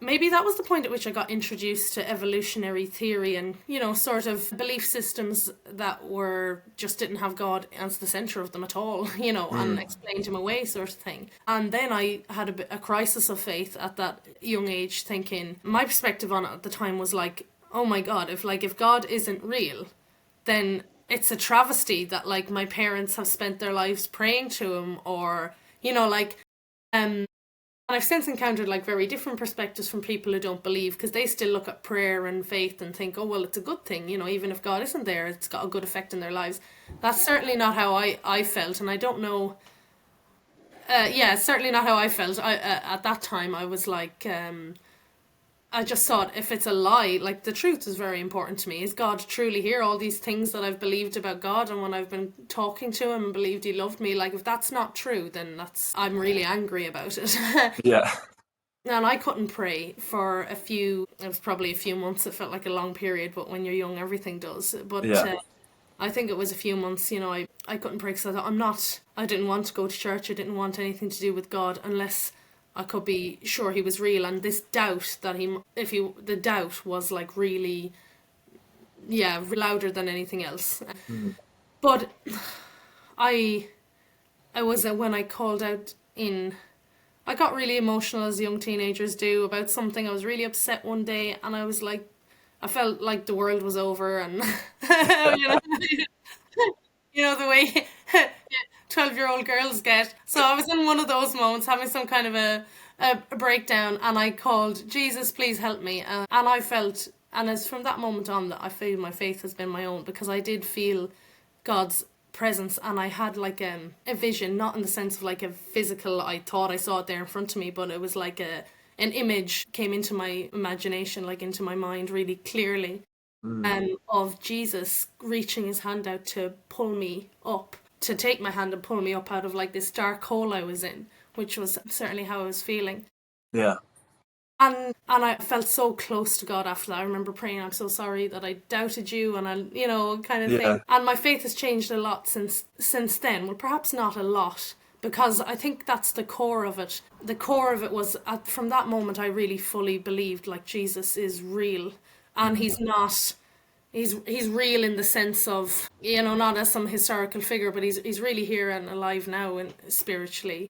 maybe that was the point at which I got introduced to evolutionary theory and, sort of belief systems that just didn't have God as the center of them at all, and explained him away sort of thing. And then I had a crisis of faith at that young age, thinking, my perspective on it at the time was like, oh my God, if God isn't real, then it's a travesty that like my parents have spent their lives praying to him, or, and I've since encountered like very different perspectives from people who don't believe, because they still look at prayer and faith and think, oh, well, it's a good thing, even if God isn't there, it's got a good effect in their lives. That's certainly not how I felt, and I don't know. It's certainly not how I felt. At that time, I was like, I just thought, if it's a lie, like the truth is very important to me. Is God truly here? All these things that I've believed about God, and when I've been talking to him and believed he loved me, like if that's not true, then I'm really angry about it. Yeah. And I couldn't pray for it was probably a few months. It felt like a long period, but when you're young, everything does. But Yeah. I think it was a few months, I couldn't pray because I thought, I didn't want to go to church. I didn't want anything to do with God unless I could be sure he was real. And this doubt that the doubt was like really, louder than anything else. But I was, when I called out I got really emotional, as young teenagers do, about something. I was really upset one day, and I was like, I felt like the world was over, and the way 12-year-old girls get. So I was in one of those moments, having some kind of a breakdown, and I called, Jesus, please help me. And I felt, and it's from that moment on that I feel my faith has been my own, because I did feel God's presence, and I had like a vision, not in the sense of like a physical, I thought I saw it there in front of me, but it was like an image came into my imagination, like into my mind really clearly, of Jesus reaching his hand out to pull me up, to take my hand and pull me up out of like this dark hole I was in, which was certainly how I was feeling. Yeah. And I felt so close to God after that. I remember praying, I'm so sorry that I doubted you, and kind of thing. And my faith has changed a lot since then. Well, perhaps not a lot, because I think that's the core of it. The core of it was, from that moment, I really fully believed like Jesus is real, and he's not. He's real in the sense of, not as some historical figure, but he's really here and alive now, and spiritually.